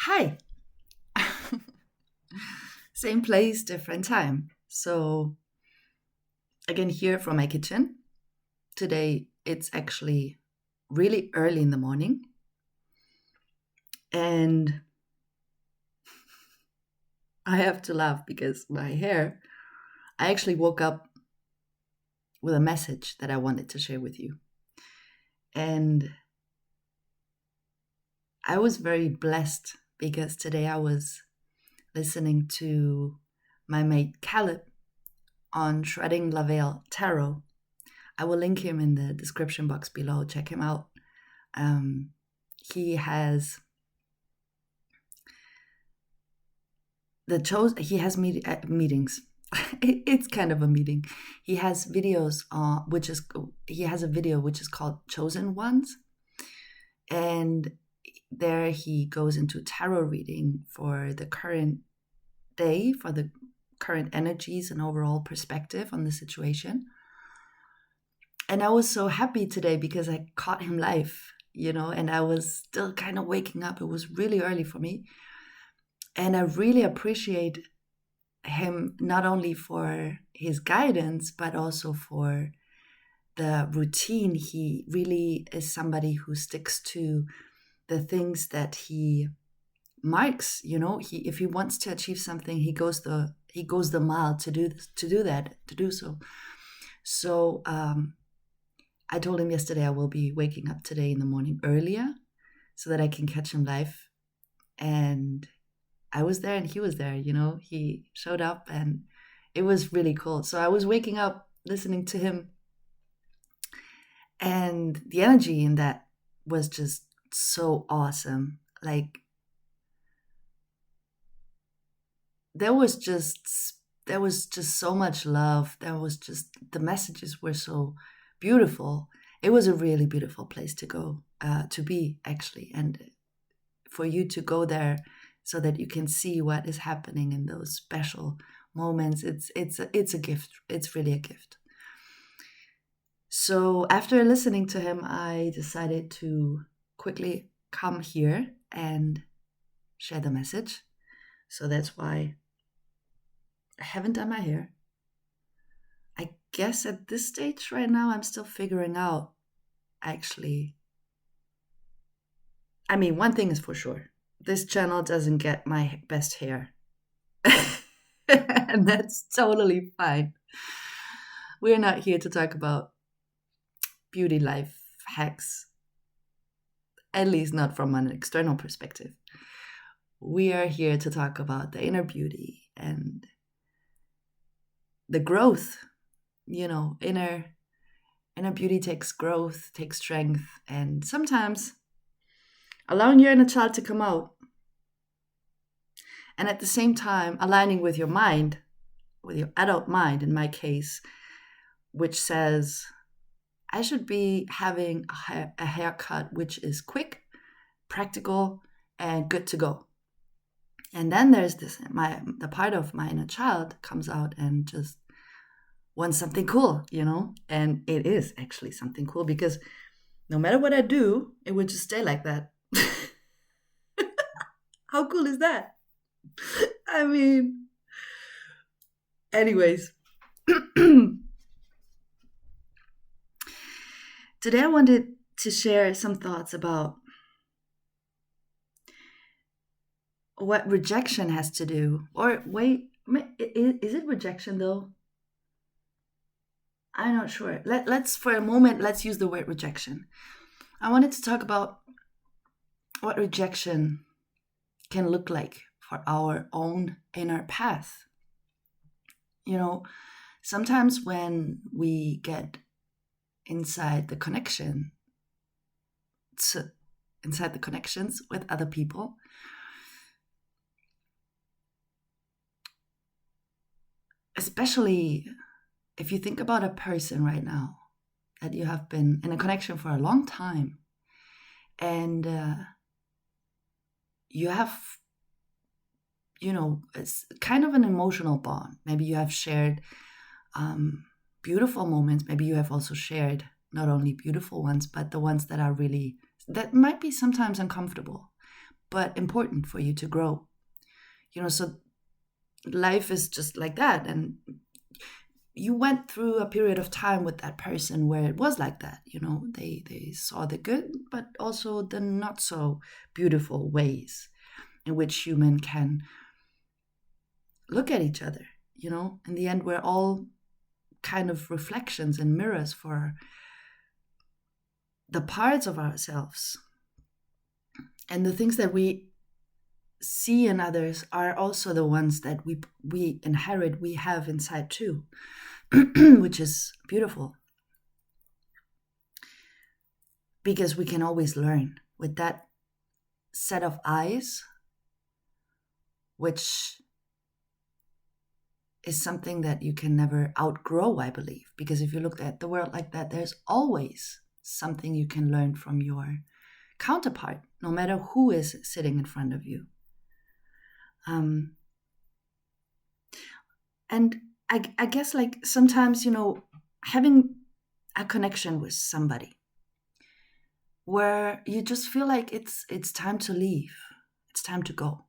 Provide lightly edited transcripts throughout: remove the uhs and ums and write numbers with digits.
Hi. Same place, different time. So, again, here from my kitchen. Today, it's actually really early in the morning. And I have to laugh because my hair, I actually woke up with a message that I wanted to share with you. And I was very blessed because today I was listening to my mate Caleb on Shredding Lavelle Tarot. I will link him in the description box below. Check him out. Um, he has he has meetings. It's kind of a meeting. He has videos, he has a video which is called Chosen Ones, and there he goes into tarot reading for the current day, for the current energies and overall perspective on the situation. And I was so happy today because I caught him live, and I was still kind of waking up. It was really early for me. And I really appreciate him not only for his guidance, but also for the routine. He really is somebody who sticks to the things that he marks. If he wants to achieve something, he goes the mile to do so. So I told him yesterday I will be waking up today in the morning earlier so that I can catch him live. And I was there and he was there, he showed up and it was really cool. So I was waking up listening to him, and the energy in that was just so awesome. Like there was just so much love. The messages were so beautiful. It was a really beautiful place to go, to be actually, and for you to go there so that you can see what is happening in those special moments. It's a gift. It's really a gift. So after listening to him, I decided to quickly come here and share the message. So that's why I haven't done my hair. I guess at this stage right now, I'm still figuring out actually. I mean, one thing is for sure. This channel doesn't get my best hair. And that's totally fine. We're not here to talk about beauty life hacks, at least not from an external perspective. We are here to talk about the inner beauty and the growth. Inner beauty takes growth, takes strength, and sometimes allowing your inner child to come out. And at the same time, aligning with your mind, with your adult mind, in my case, which says, I should be having a haircut which is quick, practical, and good to go. And then there's the part of my inner child comes out and just wants something cool, And it is actually something cool because no matter what I do, it would just stay like that. How cool is that? I mean, anyways. Today I wanted to share some thoughts about what rejection has to do. Or wait, is it rejection though? I'm not sure. Let's for a moment, let's use the word rejection. I wanted to talk about what rejection can look like for our own inner path. Sometimes when we get inside the connections with other people, especially if you think about a person right now that you have been in a connection for a long time, and you have, it's kind of an emotional bond. Maybe you have shared beautiful moments. Maybe you have also shared not only beautiful ones, but the ones that might be sometimes uncomfortable. but important for you to grow. So life is just like that. And you went through a period of time with that person where it was like that. They saw the good, but also the not so beautiful ways in which human can look at each other. In the end, we're all kind of reflections and mirrors for the parts of ourselves. And the things that we see in others are also the ones that we inherit, we have inside too, which is beautiful. Because we can always learn with that set of eyes, which is something that you can never outgrow, I believe. Because if you look at the world like that, there's always something you can learn from your counterpart, no matter who is sitting in front of you. And I guess like sometimes, having a connection with somebody where you just feel like it's time to leave, it's time to go.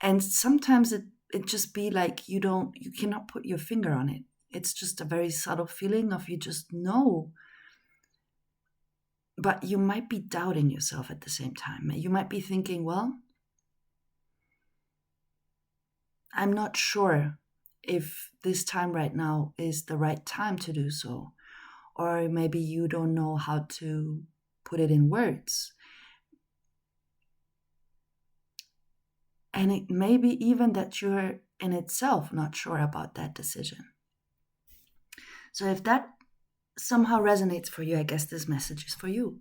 And sometimes it just be like you cannot put your finger on it. It's just a very subtle feeling of you just know. But you might be doubting yourself at the same time. You might be thinking, well, I'm not sure if this time right now is the right time to do so. Or maybe you don't know how to put it in words. And it may be even that you're in itself not sure about that decision. So if that somehow resonates for you, I guess this message is for you.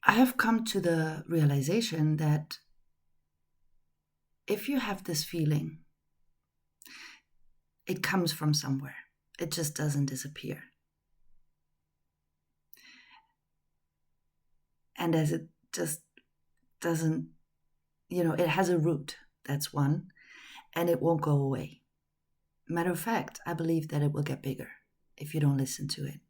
I have come to the realization that if you have this feeling, it comes from somewhere. It just doesn't disappear. And as it just doesn't, it has a root, that's one, and it won't go away. Matter of fact, I believe that it will get bigger if you don't listen to it.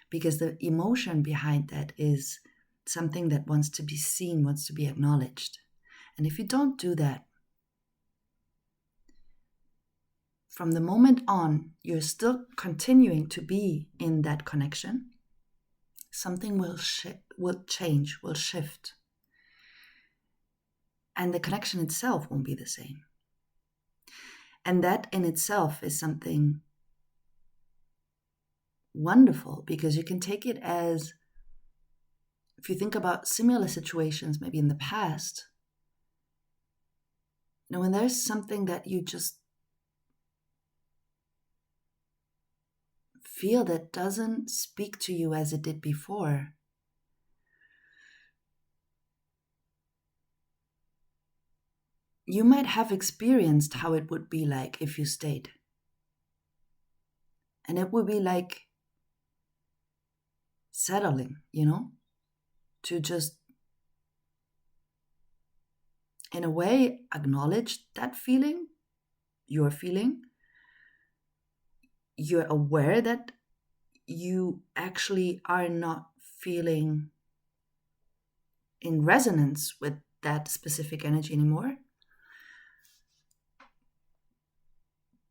Because the emotion behind that is something that wants to be seen, wants to be acknowledged. And if you don't do that, from the moment on, you're still continuing to be in that connection. Something will change, will shift. And the connection itself won't be the same. And that in itself is something wonderful, because you can take it as, if you think about similar situations, maybe in the past, when there's something that you just feel that doesn't speak to you as it did before, you might have experienced how it would be like if you stayed. And it would be like settling, to just, in a way, acknowledge that feeling, your feeling. You're aware that you actually are not feeling in resonance with that specific energy anymore.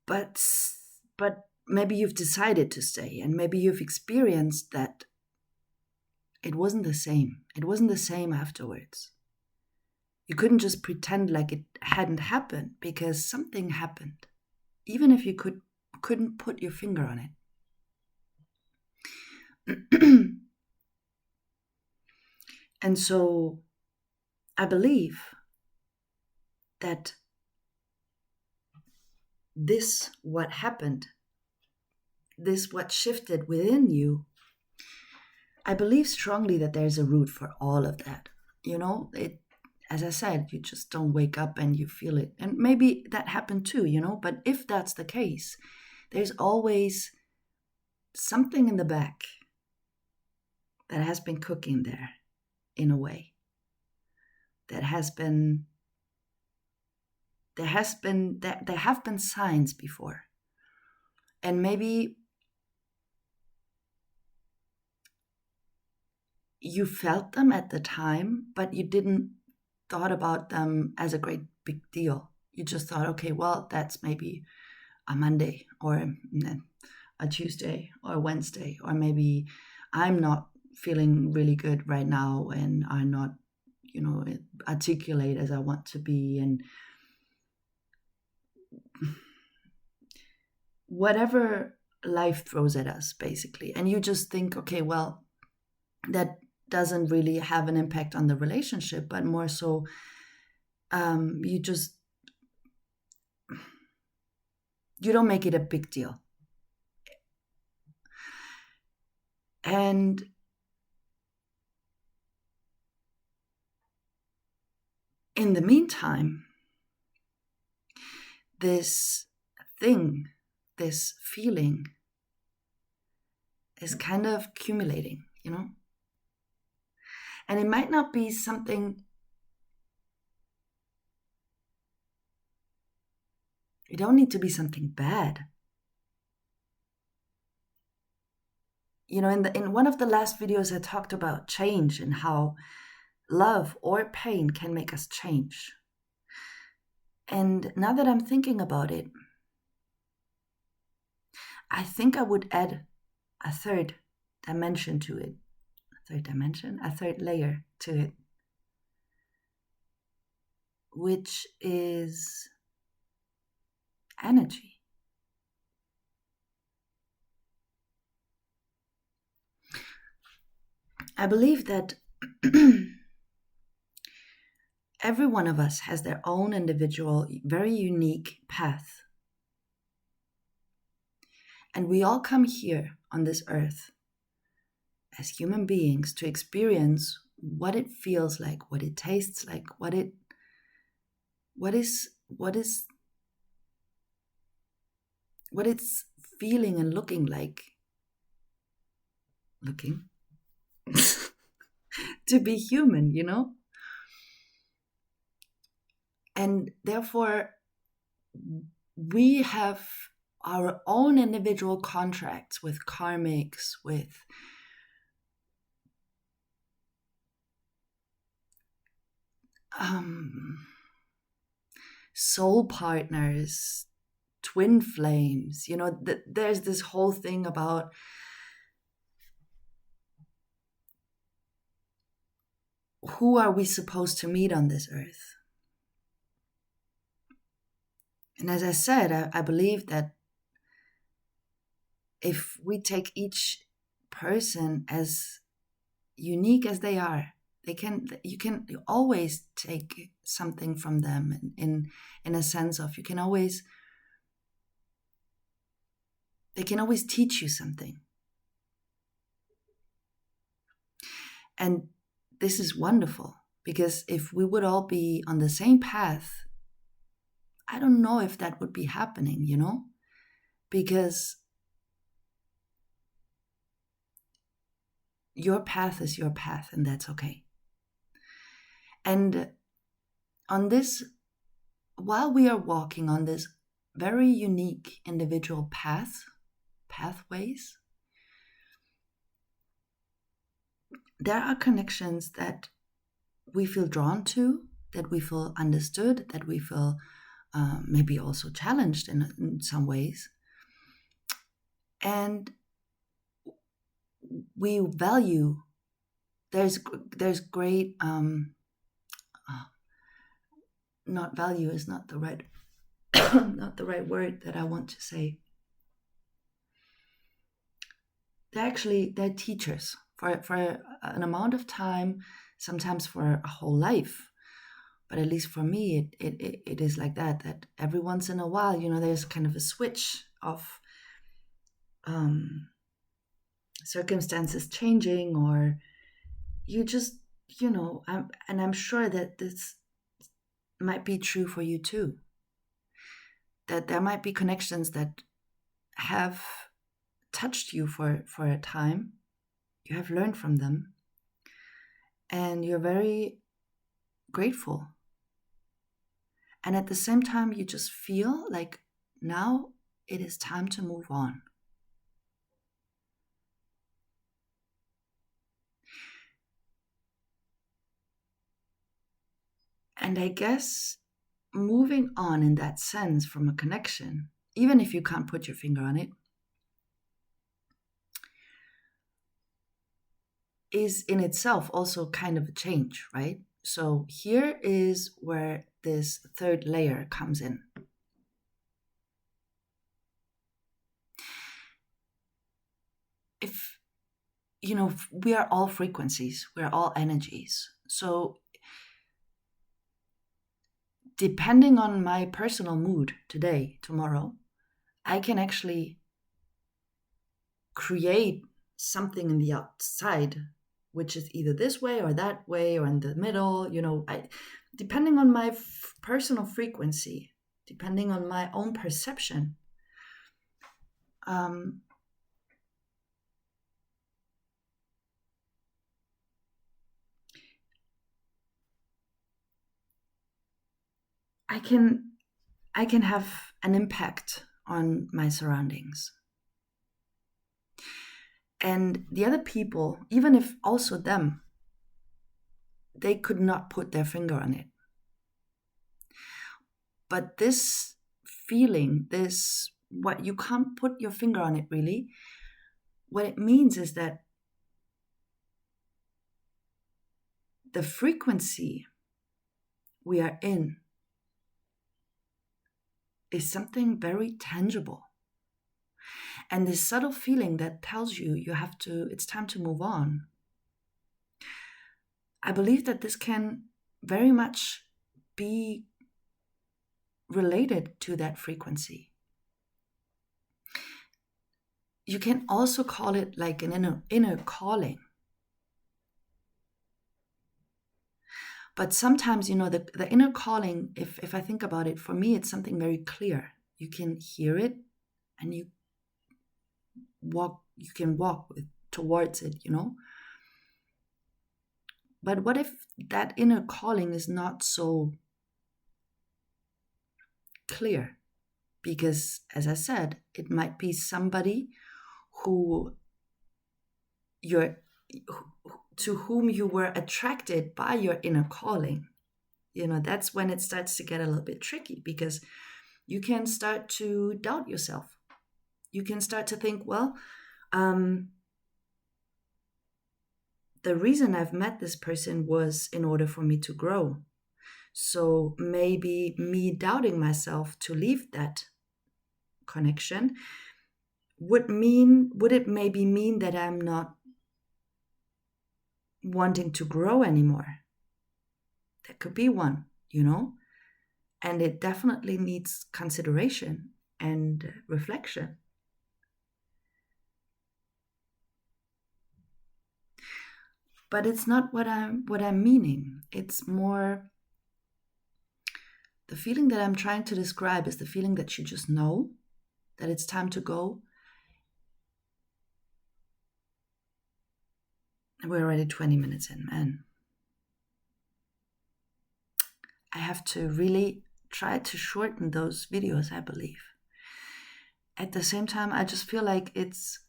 But maybe you've decided to stay, and maybe you've experienced that it wasn't the same. It wasn't the same afterwards. You couldn't just pretend like it hadn't happened, because something happened, even if you couldn't put your finger on it. And so I believe that what happened, what shifted within you, I believe strongly that there's a root for all of that. As I said, you just don't wake up and you feel it. And maybe that happened too, but if that's the case, there's always something in the back that has been cooking there in a way. There have been signs before. And maybe you felt them at the time, but you didn't thought about them as a great big deal. You just thought, okay, well, that's maybe a Monday or a Tuesday or a Wednesday, or maybe I'm not feeling really good right now and I'm not, articulate as I want to be, and whatever life throws at us, basically. And you just think, okay, well, that doesn't really have an impact on the relationship, but more so, you don't make it a big deal. And in the meantime, this thing, this feeling is kind of accumulating, And it might not be something, it don't need to be something bad. In one of the last videos, I talked about change and how love or pain can make us change. And now that I'm thinking about it, I think I would add a third dimension to it. A third layer to it, which is energy. I believe that every one of us has their own individual, very unique path. And we all come here on this earth as human beings to experience what it feels like, what it tastes like, what it's feeling and looking like. To be human, And therefore, we have our own individual contracts with karmics, with soul partners, twin flames. There's this whole thing about who are we supposed to meet on this earth? And as I said, I believe that if we take each person as unique as they are, you can always take something from them in a sense of they can always teach you something. And this is wonderful, because if we would all be on the same path, I don't know if that would be happening, because your path is your path, and that's okay. And on this, while we are walking on this very unique individual pathways, there are connections that we feel drawn to, that we feel understood, that we feel maybe also challenged in some ways. And we value, there's great, not value is not the right, not the right word that I want to say. They're teachers for an amount of time, sometimes for a whole life. But at least for me, it is like that every once in a while, there's kind of a switch of circumstances changing, or you just, and I'm sure that this might be true for you too, that there might be connections that have touched you for a time, you have learned from them, and you're very grateful. And at the same time, you just feel like now it is time to move on. And I guess moving on in that sense from a connection, even if you can't put your finger on it, is in itself also kind of a change, right? So here is where this third layer comes in. If, we are all frequencies, we're all energies. So depending on my personal mood today, tomorrow, I can actually create something in the outside, which is either this way or that way or in the middle. Depending on my personal frequency, depending on my own perception, I can have an impact on my surroundings. And the other people, even if also them, they could not put their finger on it. But this feeling, what you can't put your finger on it really, what it means is that the frequency we are in is something very tangible. And this subtle feeling that tells you it's time to move on. I believe that this can very much be related to that frequency. You can also call it like an inner calling. But sometimes, the inner calling, if I think about it, for me, it's something very clear. You can hear it and you can walk towards it, But what if that inner calling is not so clear? Because, as I said, it might be somebody to whom you were attracted by your inner calling. That's when it starts to get a little bit tricky, because you can start to doubt yourself. You can start to think, well, the reason I've met this person was in order for me to grow. So maybe me doubting myself to leave that connection would it maybe mean that I'm not wanting to grow anymore? That could be one, and it definitely needs consideration and reflection. But it's not what I'm meaning. It's more the feeling that I'm trying to describe is the feeling that you just know that it's time to go. We're already 20 minutes in, man. I have to really try to shorten those videos, I believe. At the same time, I just feel like it's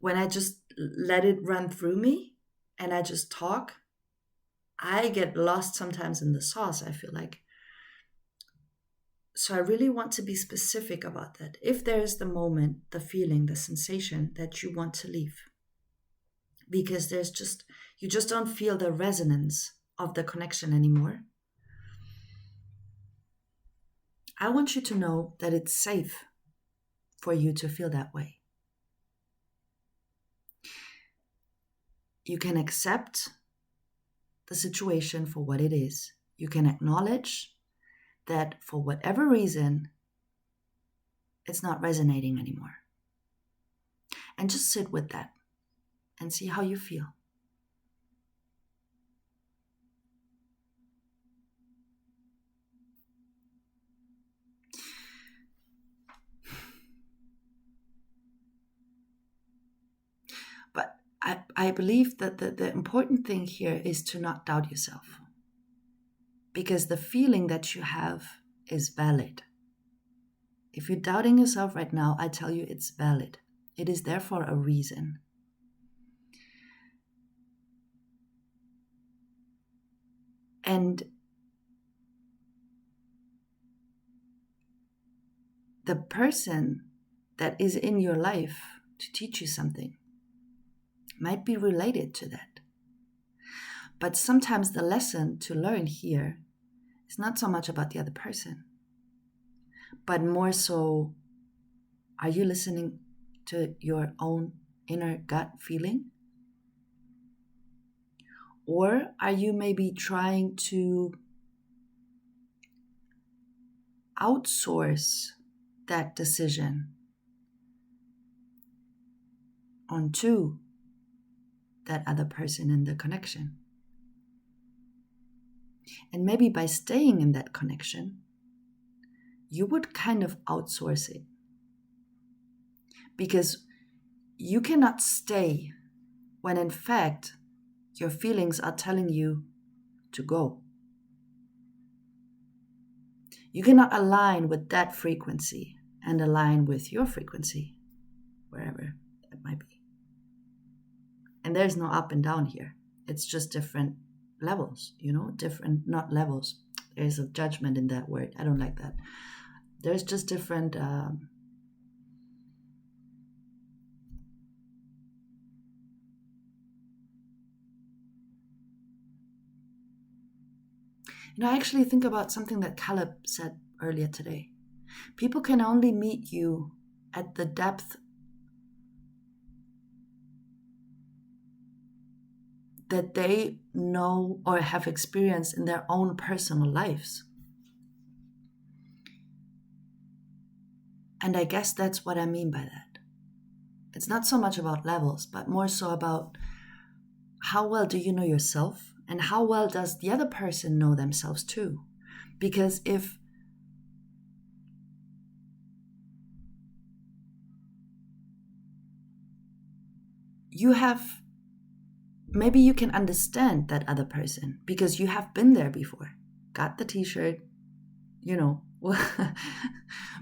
when I just let it run through me and I just talk, I get lost sometimes in the sauce, I feel like. So I really want to be specific about that. If there is the moment, the feeling, the sensation that you want to leave, because you just don't feel the resonance of the connection anymore, I want you to know that it's safe for you to feel that way. You can accept the situation for what it is. You can acknowledge that for whatever reason, it's not resonating anymore. And just sit with that and see how you feel. But I believe that the important thing here is to not doubt yourself. Because the feeling that you have is valid. If you're doubting yourself right now, I tell you it's valid. It is there for a reason. And the person that is in your life to teach you something might be related to that. But sometimes the lesson to learn here is not so much about the other person, but more so, are you listening to your own inner gut feeling? Or are you maybe trying to outsource that decision onto that other person in the connection? And maybe by staying in that connection, you would kind of outsource it. Because you cannot stay when in fact your feelings are telling you to go. You cannot align with that frequency and align with your frequency, wherever that might be. And there's no up and down here. It's just different levels, different, not levels. There's a judgment in that word. I don't like that. There's just different I actually think about something that Caleb said earlier today. People can only meet you at the depth that they know or have experienced in their own personal lives. And I guess that's what I mean by that. It's not so much about levels, but more so about how well do you know yourself and how well does the other person know themselves too? Because if you have, maybe you can understand that other person because you have been there before, got the t-shirt,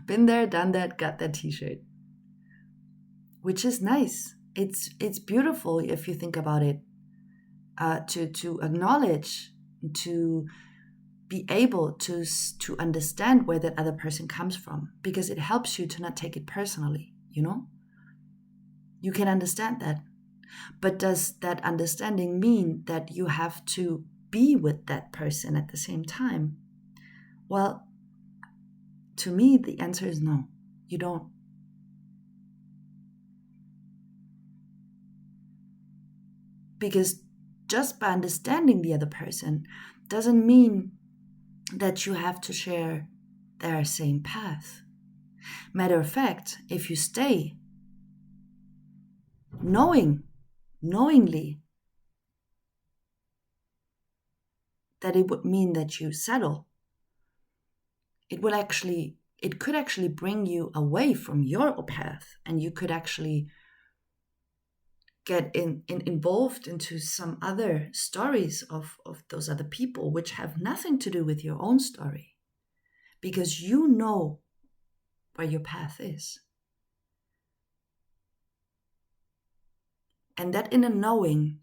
been there, done that, got that t-shirt, which is nice. It's beautiful if you think about it, to acknowledge, to be able to understand where that other person comes from, because it helps you to not take it personally. You can understand that. But does that understanding mean that you have to be with that person at the same time? Well, to me, the answer is no, you don't. Because just by understanding the other person doesn't mean that you have to share their same path. Matter of fact, if you stay knowingly that it would mean that you settle, it could actually bring you away from your path, and you could actually get involved into some other stories of those other people, which have nothing to do with your own story, because you know where your path is. And that inner knowing,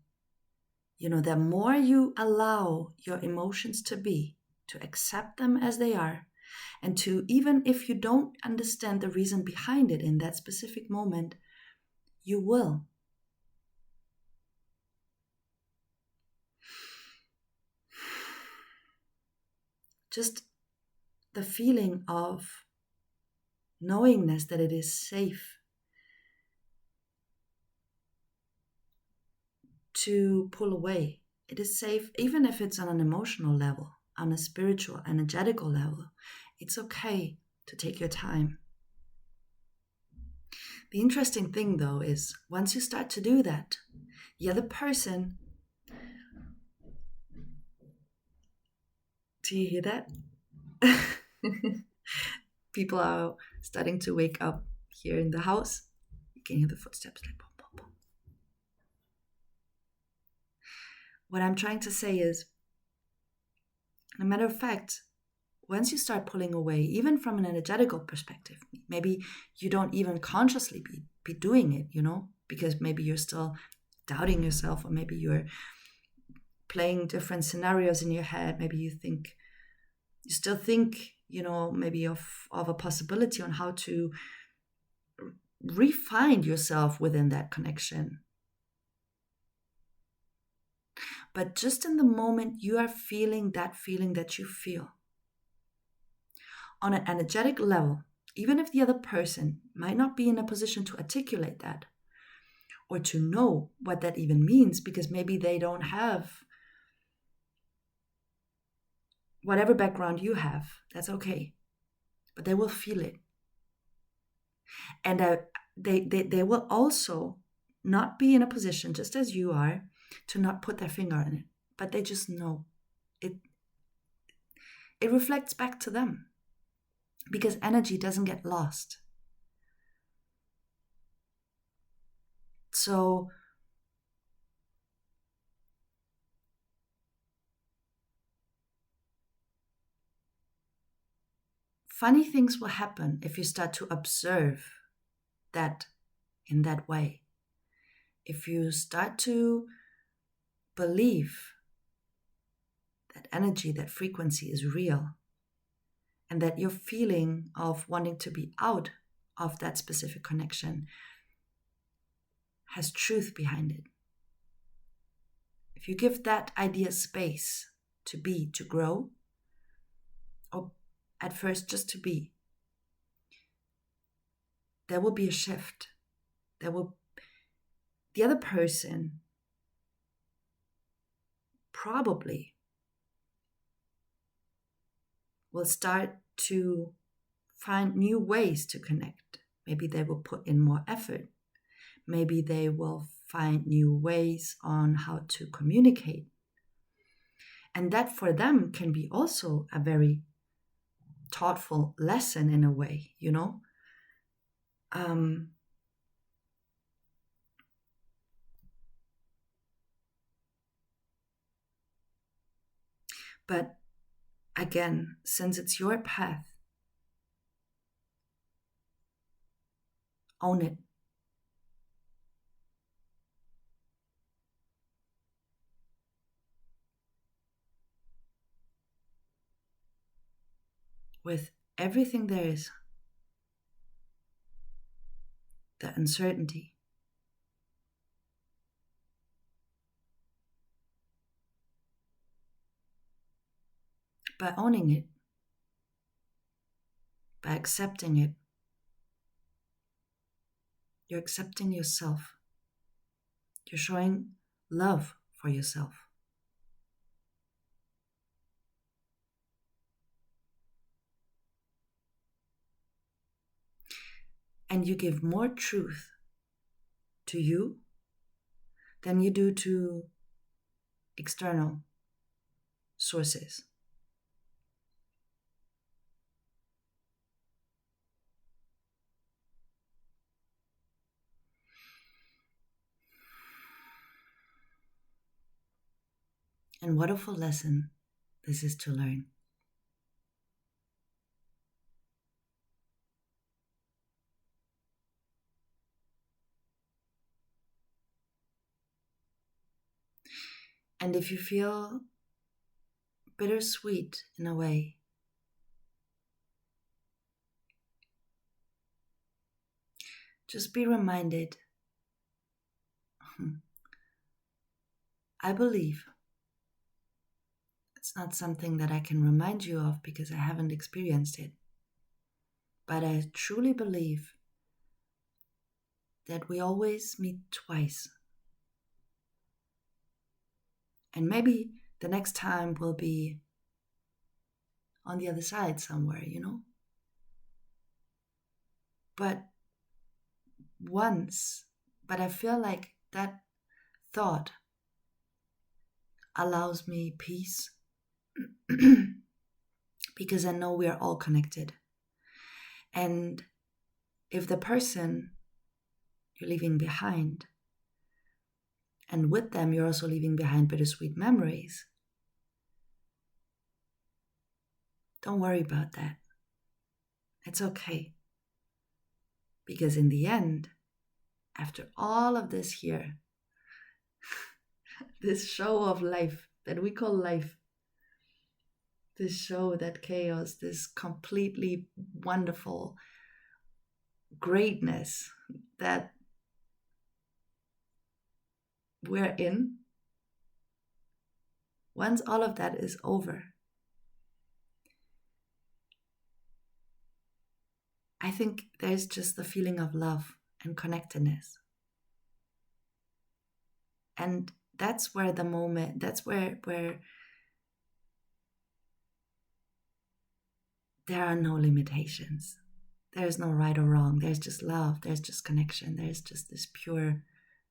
the more you allow your emotions to be, to accept them as they are, and to, even if you don't understand the reason behind it in that specific moment, you will. Just the feeling of knowingness that it is safe to pull away. It is safe, even if it's on an emotional level, on a spiritual, energetical level. It's okay to take your time. The interesting thing, though, is once you start to do that, the other person, do you hear that? People are starting to wake up here in the house. You can hear the footsteps like boom, boom, boom. What I'm trying to say is, no matter of fact, once you start pulling away, even from an energetical perspective, maybe you don't even consciously be doing it, because maybe you're still doubting yourself, or maybe you're playing different scenarios in your head. Maybe you still think, maybe of a possibility on how to refine yourself within that connection. But just in the moment you are feeling that you feel, on an energetic level, even if the other person might not be in a position to articulate that or to know what that even means, because maybe they don't have whatever background you have, that's okay. But they will feel it. And they will also not be in a position, just as you are, to not put their finger on it. But they just know. It reflects back to them. Because energy doesn't get lost. So funny things will happen if you start to observe that in that way. If you start to believe that energy, that frequency is real, and that your feeling of wanting to be out of that specific connection has truth behind it. If you give that idea space to be, to grow, or at first just to be, there will be a shift. The other person probably will start to find new ways to connect. Maybe they will put in more effort. Maybe they will find new ways on how to communicate. And that for them can be also a very thoughtful lesson in a way, But again, since it's your path, own it. With everything there is, the uncertainty, by owning it, by accepting it, you're accepting yourself. You're showing love for yourself. And you give more truth to you than you do to external sources. And what a full lesson this is to learn. And if you feel bittersweet in a way, just be reminded, I believe. It's not something that I can remind you of because I haven't experienced it. But I truly believe that we always meet twice. And maybe the next time will be on the other side somewhere, But I feel like that thought allows me peace because I know we are all connected. And if the person you're leaving behind, and with them you're also leaving behind bittersweet memories, don't worry about that. It's okay. Because in the end, after all of this here, this show of life that we call life, this show, that chaos, this completely wonderful greatness that we're in, once all of that is over, I think there's just the feeling of love and connectedness. And that's where the moment, that's where there are no limitations. There's no right or wrong. There's just love. There's just connection. There's just this pure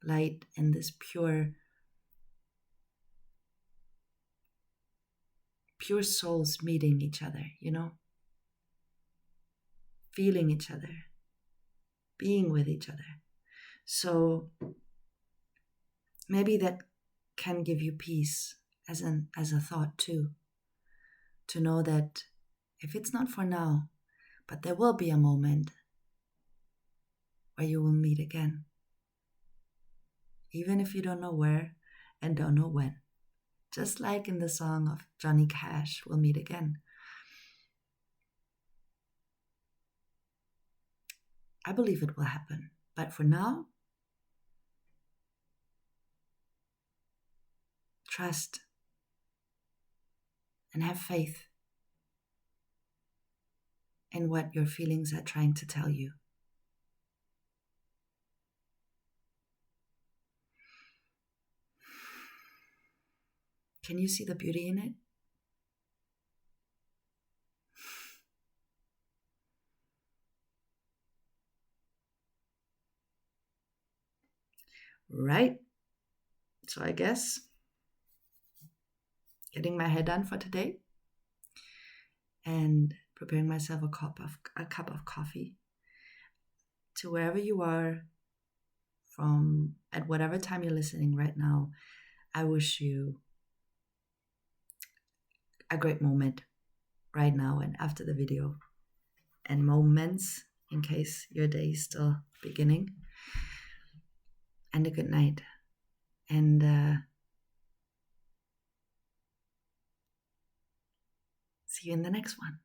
light and this pure souls meeting each other, feeling each other, being with each other. So maybe that can give you peace as a thought too, to know that if it's not for now, but there will be a moment where you will meet again, even if you don't know where and don't know when. Just like in the song of Johnny Cash, "We'll Meet Again." I believe it will happen. But for now, trust and have faith in what your feelings are trying to tell you. Can you see the beauty in it? Right. So I guess getting my hair done for today and preparing myself a cup of coffee. To wherever you are, from at whatever time you're listening right now, I wish you a great moment right now and after the video, and moments in case your day is still beginning, and a good night. And see you in the next one.